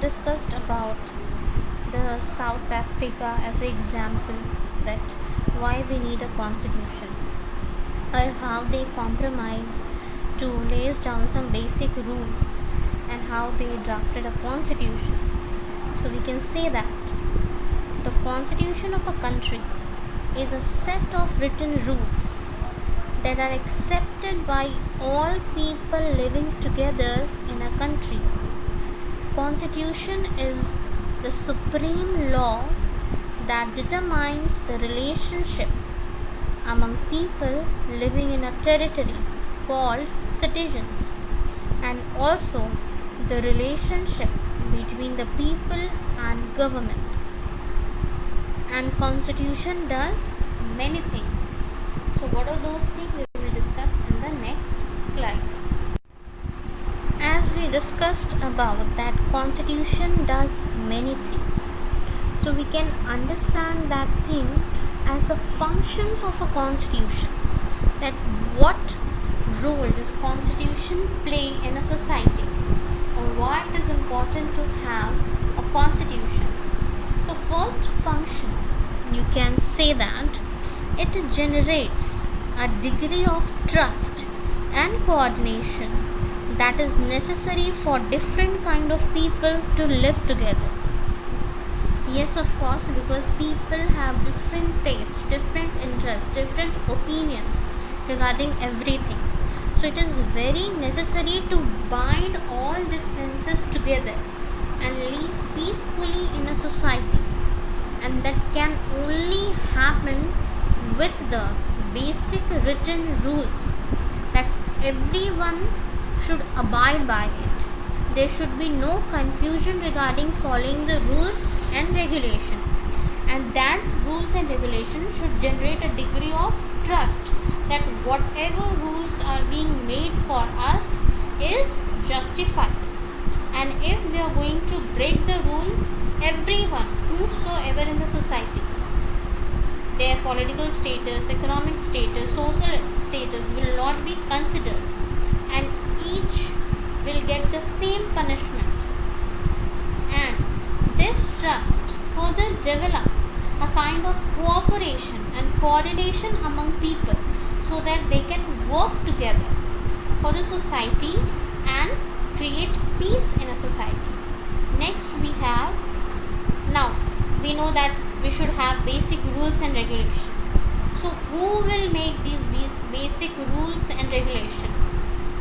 discussed about the South Africa as an example, that why we need a constitution, or how they compromise to lay down some basic rules, and how they drafted a constitution. So we can say that the constitution of a country is a set of written rules that are accepted by all people living together in a country. Constitution is the supreme law that determines the relationship among people living in a territory called citizens, and also the relationship between the people and government. And constitution does many things. So what are those things we will discuss in the next slide. As we discussed about that constitution does many things, so we can understand that thing as the functions of a constitution, that what role does constitution play in a society, or why it is important to have a constitution. So first function, you can say that it generates a degree of trust and coordination that is necessary for different kind of people to live together. Yes, of course, because people have different tastes, different interests, different opinions regarding everything. So it is very necessary to bind all differences together and live peacefully in a society. And that can only happen with the basic written rules that everyone should abide by it. There should be no confusion regarding following the rules and regulation, and that rules and regulation should generate a degree of trust that whatever rules are being made for us is justified. And if we are going to break the rule, everyone whosoever in the society, their political status, economic status, social status will not be considered, and each will get the same punishment. And this trust further develop a kind of cooperation and coordination among people, so that they can work together for the society and create peace in a society. Next we have, now we know that we should have basic rules and regulation. So who will make these basic rules and regulation?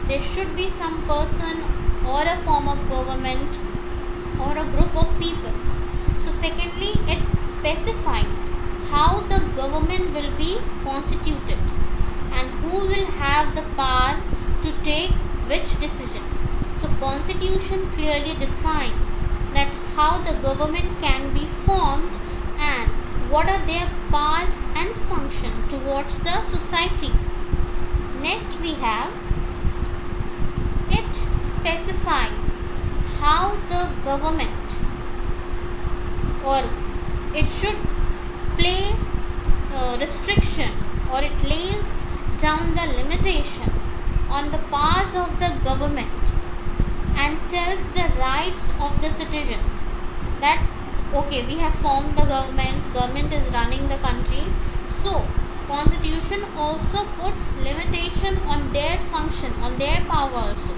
There should be some person or a form of government or a group of people. So secondly, it specifies how the government will be constituted and who will have the power to take which decision. So constitution clearly defines that how the government can be formed and what are their powers and function towards the society. Next we have, it specifies how the government, or it should play restriction, or it lays down the limitation on the powers of the government and tells the rights of the citizens that okay, we have formed the government is running the country, so constitution also puts limitation on their function, on their power also.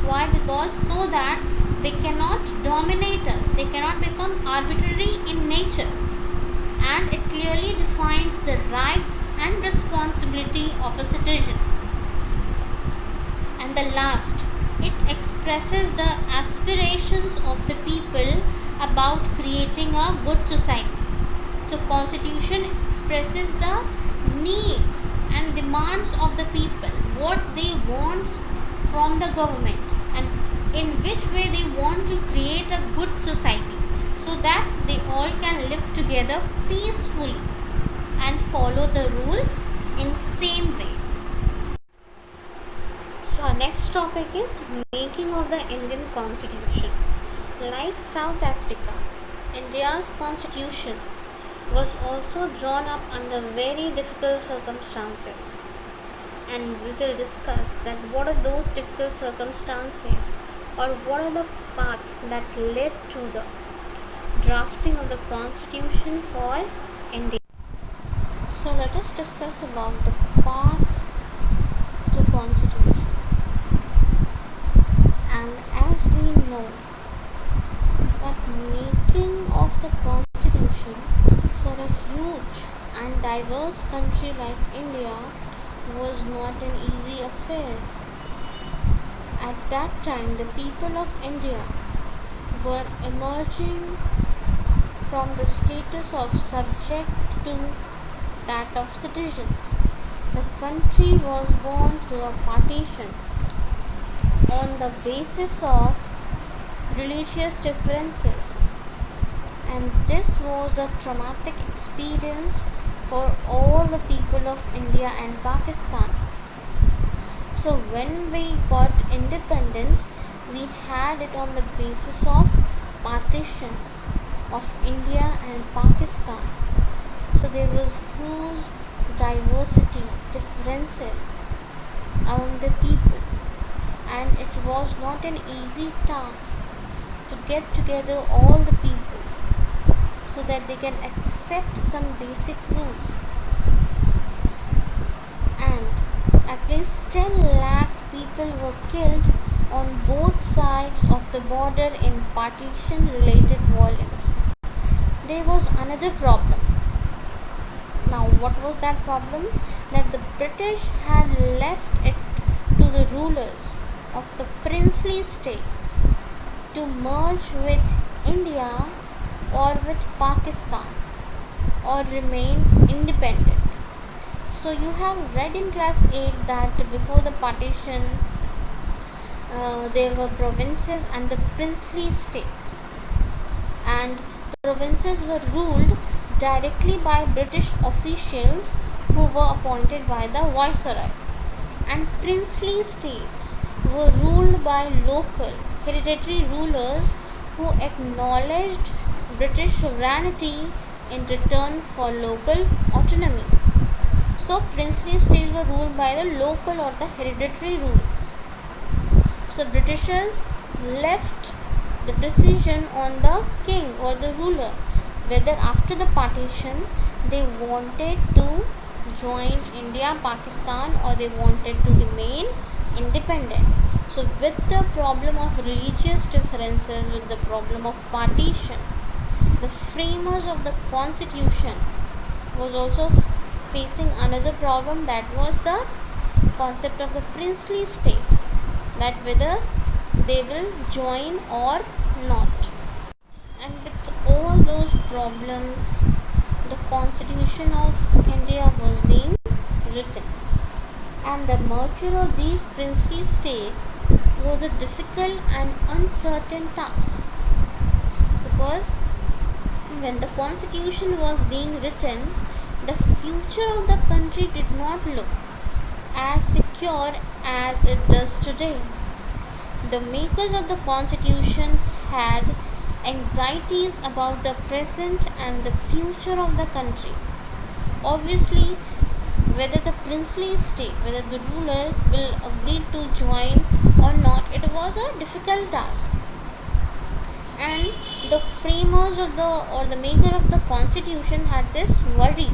Why? Because so that they cannot dominate us, they cannot become arbitrary in nature, and it clearly defines the rights and responsibility of a citizen. And the last, it expresses the aspirations of the people about creating a good society. So constitution expresses the needs and demands of the people, what they want from the government, and in which way they want to create a good society, so that they all can live together peacefully and follow the rules in same way. So our next topic is making of the Indian Constitution. Like South Africa, India's constitution was also drawn up under very difficult circumstances, and we will discuss that what are those difficult circumstances, or what are the path that led to the drafting of the constitution for India. So let us discuss about the path to constitution. And as we know that making of the constitution for a huge and diverse country like India was not an easy affair. At that time, the people of India were emerging from the status of subject to that of citizens. The country was born through a partition on the basis of religious differences, and this was a traumatic experience for all the people of India and Pakistan. So when we got independence, we had it on the basis of partition of India and Pakistan. So there was huge diversity, differences among the people, and it was not an easy task to get together all the people so that they can accept some basic rules. And at least 10 lakh people were killed on both sides of the border in partition related violence. There was another problem. Now, what was that problem? That the British had left it to the rulers of the princely states to merge with India or with Pakistan or remain independent. So you have read in class 8 that before the partition there were provinces and the princely state, and provinces were ruled directly by British officials who were appointed by the viceroy, and princely states were ruled by local hereditary rulers who acknowledged British sovereignty in return for local autonomy. So princely states were ruled by the local or the hereditary rulers. So Britishers left the decision on the king or the ruler whether after the partition they wanted to join India, Pakistan, or they wanted to remain independent. So with the problem of religious differences, with the problem of partition, the framers of the constitution was also facing another problem, that was the concept of the princely state, that whether they will join or not. And with all those problems, the constitution of India was being written, and the merger of these princely states was a difficult and uncertain task, because when the constitution was being written, the future of the country did not look as secure as it does today. The makers of the constitution had anxieties about the present and the future of the country. Obviously, whether the princely state, whether the ruler will agree to join or not, it was a difficult task. And the framers of the maker of the constitution had this worry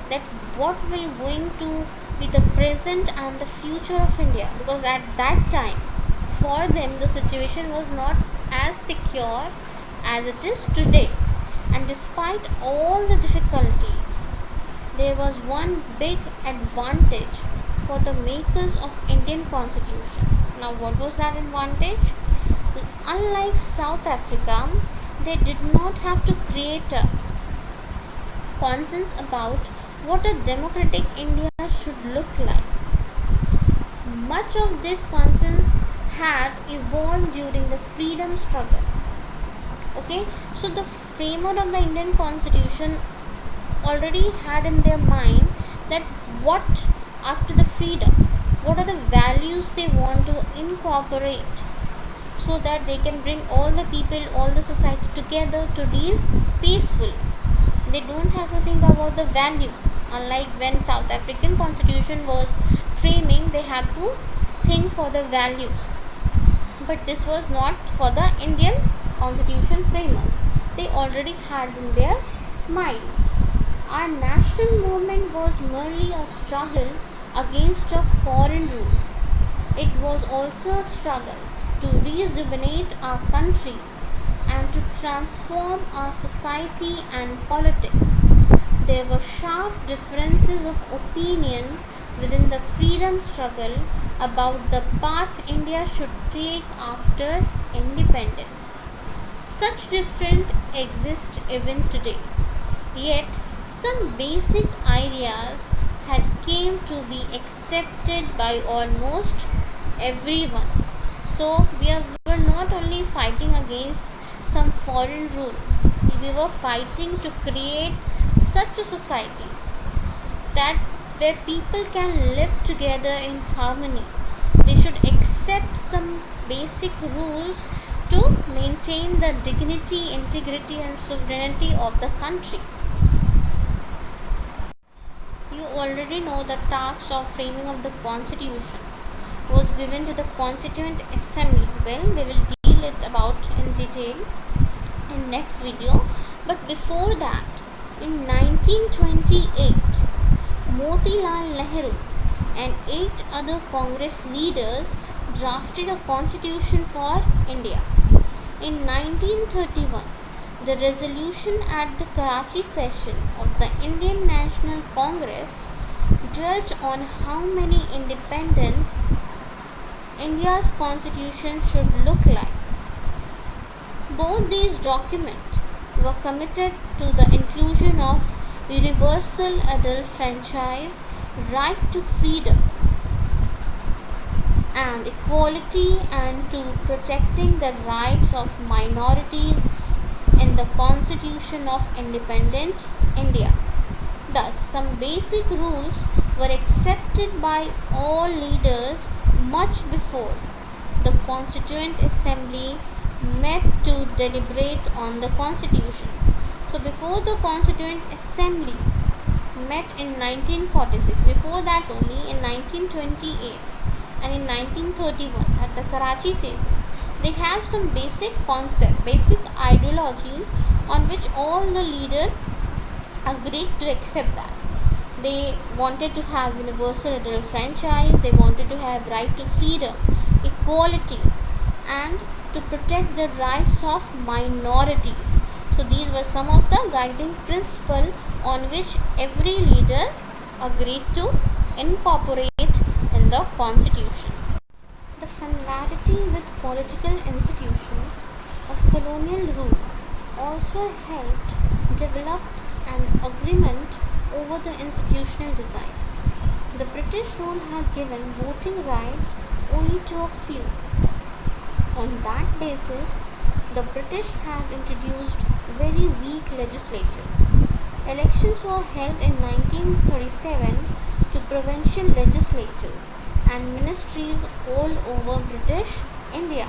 that what will going to be the present and the future of India, because at that time for them the situation was not as secure as it is today. And despite all the difficulties, there was one big advantage for the makers of Indian constitution. Now what was that advantage? Unlike South Africa, they did not have to create a consensus about what a democratic India should look like. Much of this consensus had evolved during the freedom struggle. Okay, so the framer of the Indian constitution already had in their mind that what after the freedom, what are the values they want to incorporate so that they can bring all the people, all the society together to live peacefully. They don't have to think about the values. Unlike when South African constitution was framing, they had to think for the values. But this was not for the Indian constitution framers. They already had in their mind. Our national movement was merely a struggle against a foreign rule. It was also a struggle to rejuvenate our country and to transform our society and politics. There were sharp differences of opinion within the freedom struggle about the path India should take after independence. Such difference exist even today. Yet some basic ideas had came to be accepted by almost everyone. So were not only fighting against some foreign rule, we were fighting to create such a society that where people can live together in harmony. They should accept some basic rules to maintain the dignity, integrity, and sovereignty of the country. You already know the task of framing of the constitution was given to the Constituent Assembly. Well, we will deal it about in detail in next video. But before that, in 1928, Motilal Nehru and 8 other Congress leaders drafted a constitution for India. In 1931, the resolution at the Karachi session of the Indian National Congress dwelt on how many independent India's constitution should look like. Both these documents were committed to the inclusion of universal adult franchise, right to freedom and equality, and to protecting the rights of minorities in the Constitution of Independent India. Thus, some basic rules were accepted by all leaders much before the Constituent Assembly met to deliberate on the Constitution. So, before the Constituent Assembly met in 1946, before that only in 1928 and in 1931 at the Karachi session, they have some basic concept, basic ideology on which all the leaders agreed to accept that. They wanted to have universal adult franchise, they wanted to have right to freedom, equality, and to protect the rights of minorities. So these were some of the guiding principles on which every leader agreed to incorporate in the constitution. The familiarity with political institutions of colonial rule also helped develop an agreement over the institutional design. The British rule had given voting rights only to a few. On that basis, the British had introduced very weak legislatures. Elections were held in 1937 to provincial legislatures and ministries all over British India.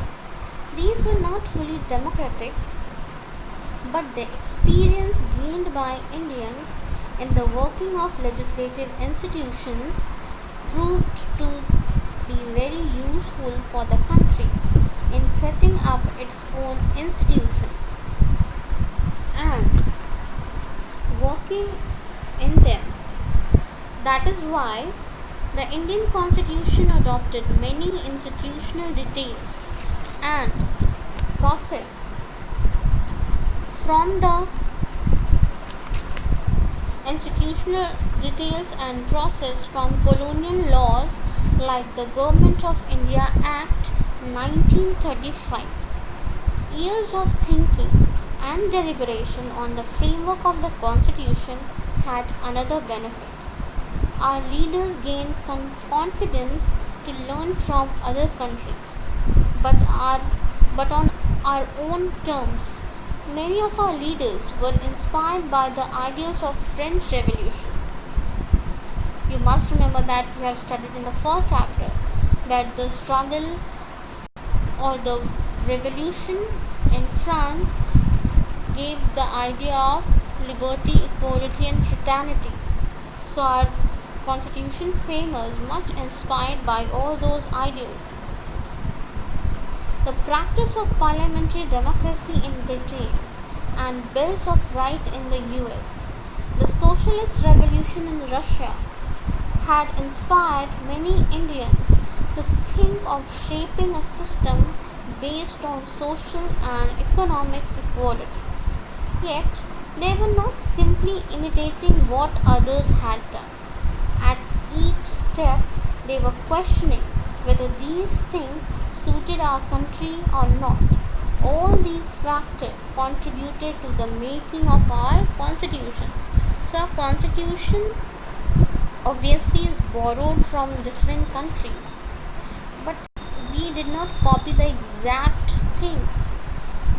These were not fully democratic, but the experience gained by Indians in the working of legislative institutions proved to be very useful for the country in setting up its own institution and working in them. That is why the Indian Constitution adopted many institutional details and process from the institutional details and process from colonial laws like the Government of India Act 1935. Years of thinking and deliberation on the framework of the Constitution had another benefit. Our leaders gained confidence to learn from other countries, but on our own terms. Many of our leaders were inspired by the ideals of French Revolution. You must remember that we have studied in the first chapter that the struggle or the revolution in France gave the idea of liberty, equality, and fraternity. So our constitution framers much inspired by all those ideals. the practice of parliamentary democracy in Britain and bills of right in the US, the socialist revolution in Russia had inspired many Indians to think of shaping a system based on social and economic equality. Yet, they were not simply imitating what others had done. At each step, they were questioning whether these things suited our country or not. All these factors contributed to the making of our constitution. So, our constitution obviously is borrowed from different countries, but we did not copy the exact thing.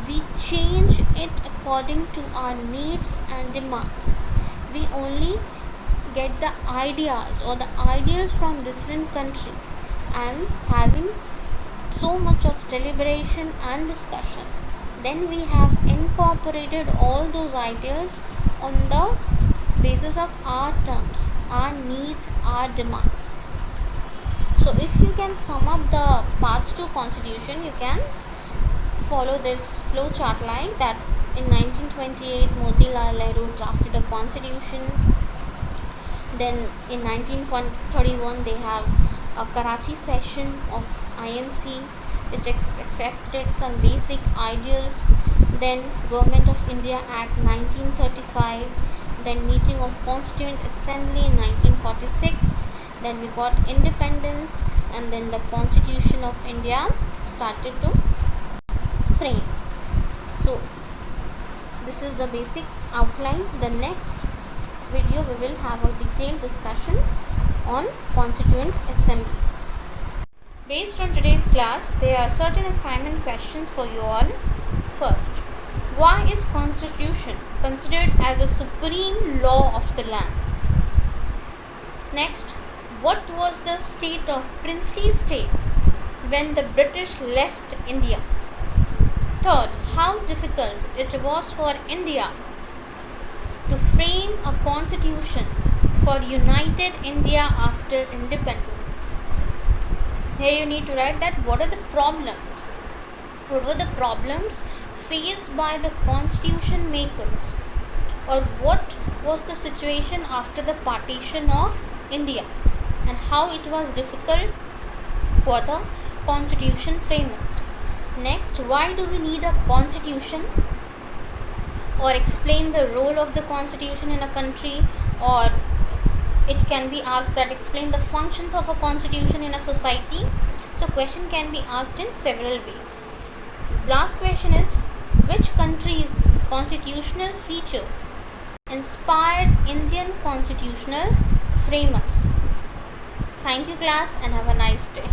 We change it according to our needs and demands. We only get the ideas or the ideals from different countries, and having so much of deliberation and discussion, then we have incorporated all those ideas on the basis of our terms, our needs, our demands. So if you can sum up the path to constitution, you can follow this flow chart like that. In 1928, Motilal Nehru drafted a constitution. Then in 1931, they have a Karachi session of INC which accepted some basic ideals. Then Government of India Act 1935. Then meeting of Constituent Assembly in 1946. Then we got independence, and then the Constitution of India started to frame. So this is the basic outline. The next video we will have a detailed discussion on Constituent Assembly. Based on today's class, there are certain assignment questions for you all. First, why is Constitution considered as a supreme law of the land? Next, what was the state of princely states when the British left India? Third, how difficult it was for India to frame a constitution for united India after independence. Here you need to write that what are the problems? What were the problems faced by the constitution makers, or what was the situation after the partition of India, and how it was difficult for the constitution framers. Next, why do we need a constitution, or explain the role of the constitution in a country, or it can be asked that explain the functions of a constitution in a society. So question can be asked in several ways. Last question is, which country's constitutional features inspired Indian constitutional framers? Thank you class, and have a nice day.